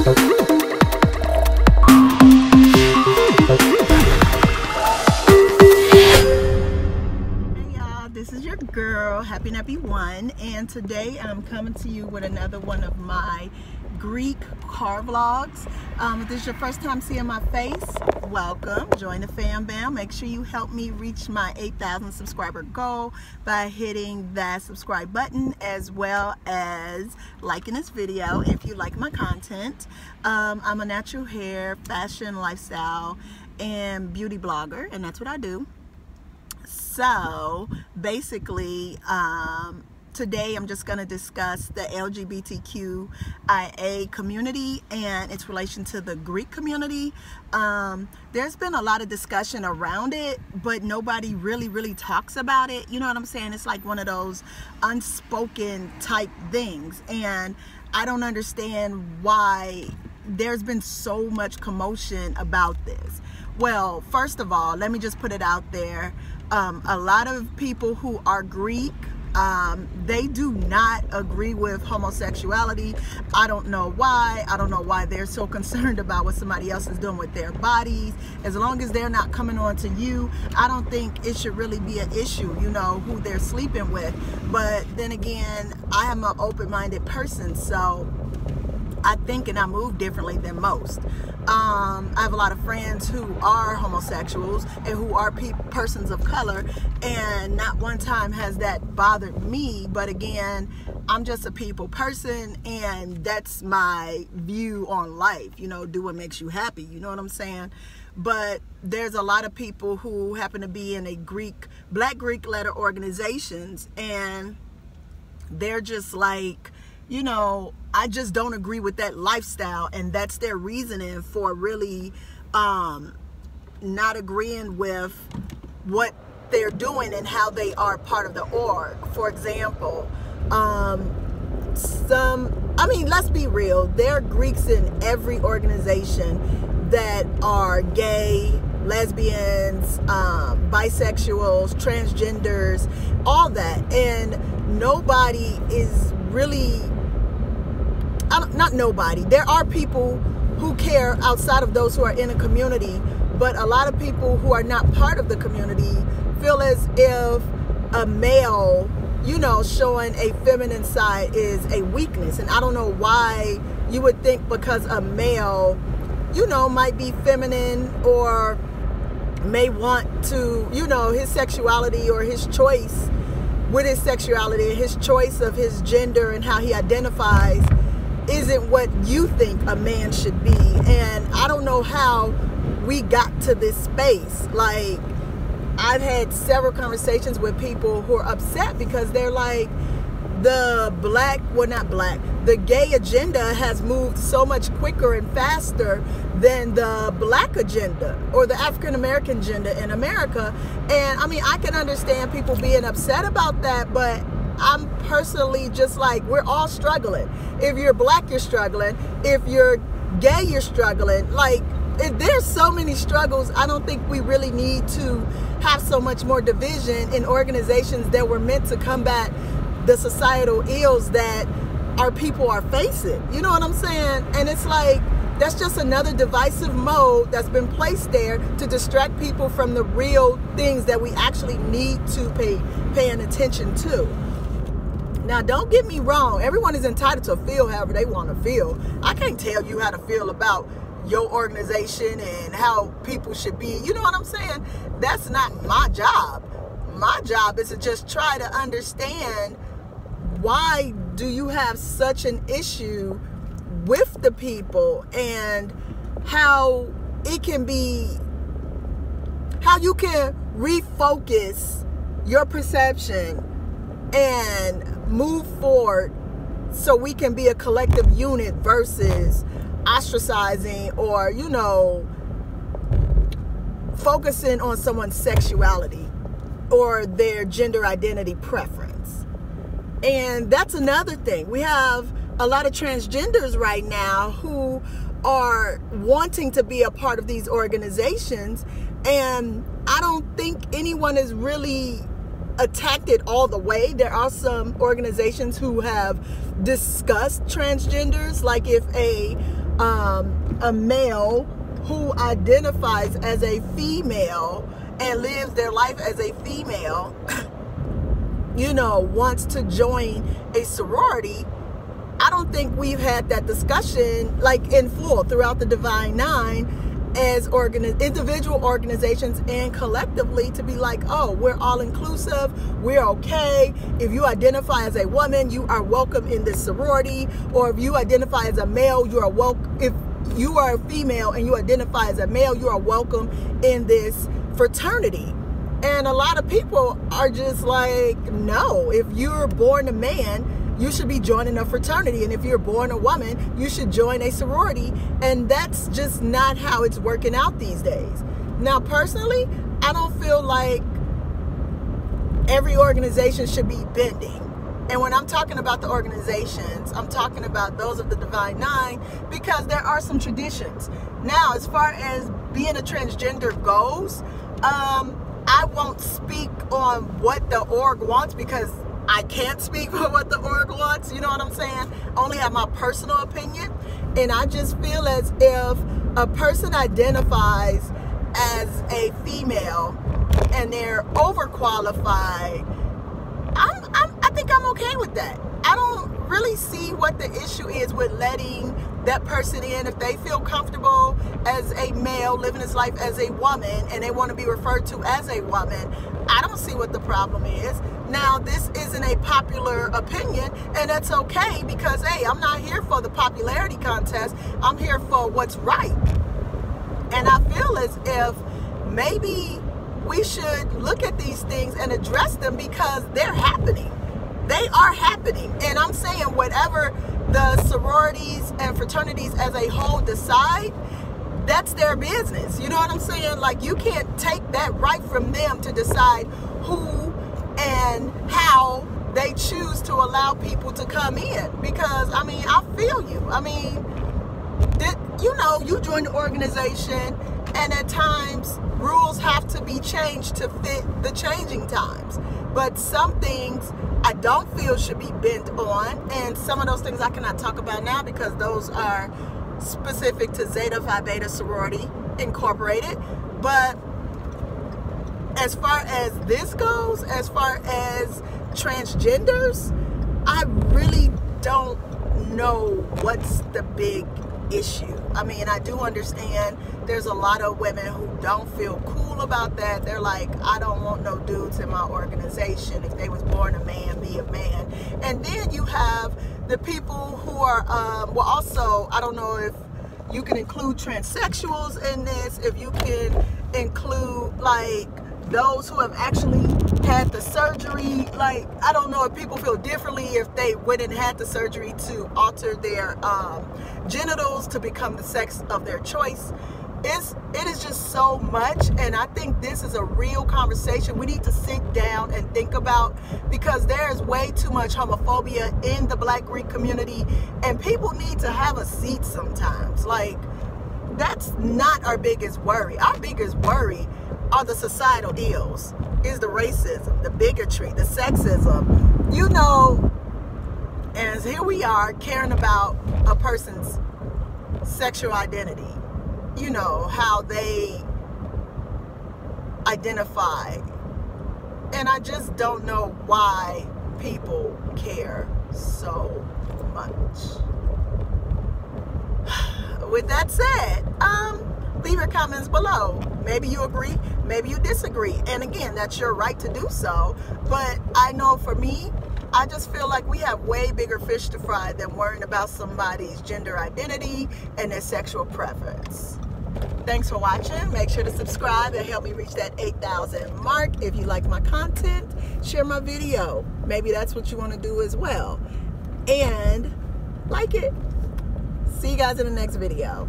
Happy Nappy One, and today I'm coming to you with another one of my Greek car vlogs. If this is your first time seeing my face, welcome. Join the fam bam. Make sure you help me reach my 8,000 subscriber goal by hitting that subscribe button, as well as liking this video if you like my content. I'm a natural hair, fashion, lifestyle, and beauty blogger, and that's what I do. So basically, today I'm just going to discuss the LGBTQIA community and its relation to the Greek community. There's been a lot of discussion around it, but nobody really talks about it. You know what I'm saying? It's like one of those unspoken type things, and I don't understand why there's been so much commotion about this. Well, first of all, let me just put it out there. A lot of people who are Greek, they do not agree with homosexuality. I don't know why. I don't know why they're so concerned about what somebody else is doing with their bodies. As long as they're not coming on to you, I don't think it should really be an issue, you know, who they're sleeping with. But then again, I am an open-minded person, so I think and I move differently than most. I have a lot of friends who are homosexuals and who are persons of color, and not one time has that bothered me. But again, I'm just a people person, and that's my view on life. You know, do what makes you happy. You know what I'm saying? But there's a lot of people who happen to be in a Black Greek letter organizations, and they're just like, you know, I just don't agree with that lifestyle, and that's their reasoning for really not agreeing with what they're doing and how they are part of the org. For example, I mean, let's be real, there are Greeks in every organization that are gay, lesbians, bisexuals, transgenders, all that, and nobody is really, not nobody, there are people who care outside of those who are in a community, but a lot of people who are not part of the community feel as if a male, you know, showing a feminine side is a weakness. And I don't know why you would think because a male, you know, might be feminine or may want to, you know, his sexuality or his choice with his sexuality, his choice of his gender and how he identifies isn't what you think a man should be. And I don't know how we got to this space. Like, I've had several conversations with people who are upset because they're like, the the gay agenda has moved so much quicker and faster than the Black agenda or the African American agenda in America. And I mean, I can understand people being upset about that, but I'm personally just like, we're all struggling. If you're Black, you're struggling. If you're gay, you're struggling. Like, there's so many struggles. I don't think we really need to have so much more division in organizations that were meant to combat the societal ills that our people are facing. You know what I'm saying? And it's like, that's just another divisive mode that's been placed there to distract people from the real things that we actually need to paying attention to. Now, don't get me wrong. Everyone is entitled to feel however they want to feel. I can't tell you how to feel about your organization and how people should be. You know what I'm saying? That's not my job. My job is to just try to understand, why do you have such an issue with the people, and how it can be, how you can refocus your perception and move forward so we can be a collective unit versus ostracizing or, you know, focusing on someone's sexuality or their gender identity preference. And that's another thing. We have a lot of transgenders right now who are wanting to be a part of these organizations, and I don't think anyone is really attacked it all the way. There are some organizations who have discussed transgenders, like if a a male who identifies as a female and lives their life as a female, you know, wants to join a sorority. I don't think we've had that discussion like in full throughout the Divine Nine as individual organizations and collectively, to be like, oh, we're all inclusive, we're okay. If you identify as a woman, you are welcome in this sorority. Or if you identify as a male, you are welcome. If you are a female and you identify as a male, you are welcome in this fraternity. And a lot of people are just like, no, if you're born a man, you should be joining a fraternity. And if you're born a woman, you should join a sorority. And that's just not how it's working out these days. Now, personally, I don't feel like every organization should be bending. And when I'm talking about the organizations, I'm talking about those of the Divine Nine, because there are some traditions. Now, as far as being a transgender goes, I won't speak on what the org wants, because I can't speak for what the org wants, you know what I'm saying? I only have my personal opinion. And I just feel as if a person identifies as a female and they're overqualified, I think I'm okay with that. I don't really see what the issue is with letting that person in if they feel comfortable as a male living his life as a woman and they want to be referred to as a woman. I don't see what the problem is. Now, this isn't a popular opinion, and that's okay, because hey, I'm not here for the popularity contest. I'm here for what's right. And I feel as if maybe we should look at these things and address them, because they're happening. They are happening. And I'm saying whatever the sororities and fraternities as a whole decide, that's their business. You know what I'm saying? Like, you can't take that right from them to decide who and how they choose to allow people to come in. Because, I mean, I feel you. I mean, you know, you join the organization, and at times rules have to be changed to fit the changing times. But some things I don't feel should be bent on, and some of those things I cannot talk about now, because those are specific to Zeta Phi Beta Sorority Incorporated. But as far as this goes, as far as transgenders, I really don't know what's the big issue. I mean, I do understand there's a lot of women who don't feel cool about that. They're like, I don't want no dudes in my organization. If they was born a man, be a man. And then you have the people who are, well, also, I don't know if you can include transsexuals in this, if you can include, like, those who have actually had the surgery. Like, I don't know if people feel differently if they went and had the surgery to alter their genitals to become the sex of their choice. It is just so much, and I think this is a real conversation we need to sit down and think about, because there is way too much homophobia in the Black Greek community, and people need to have a seat sometimes. Like, that's not our biggest worry. Our biggest worry are the societal ills, is the racism, the bigotry, the sexism, you know. And here we are caring about a person's sexual identity, you know, how they identify. And I just don't know why people care so much. With that said, leave your comments below. Maybe you agree, maybe you disagree. And again, that's your right to do so. But I know for me, I just feel like we have way bigger fish to fry than worrying about somebody's gender identity and their sexual preference. Thanks for watching. Make sure to subscribe and help me reach that 8,000 mark. If you like my content, share my video. Maybe that's what you want to do as well. And like it. See you guys in the next video.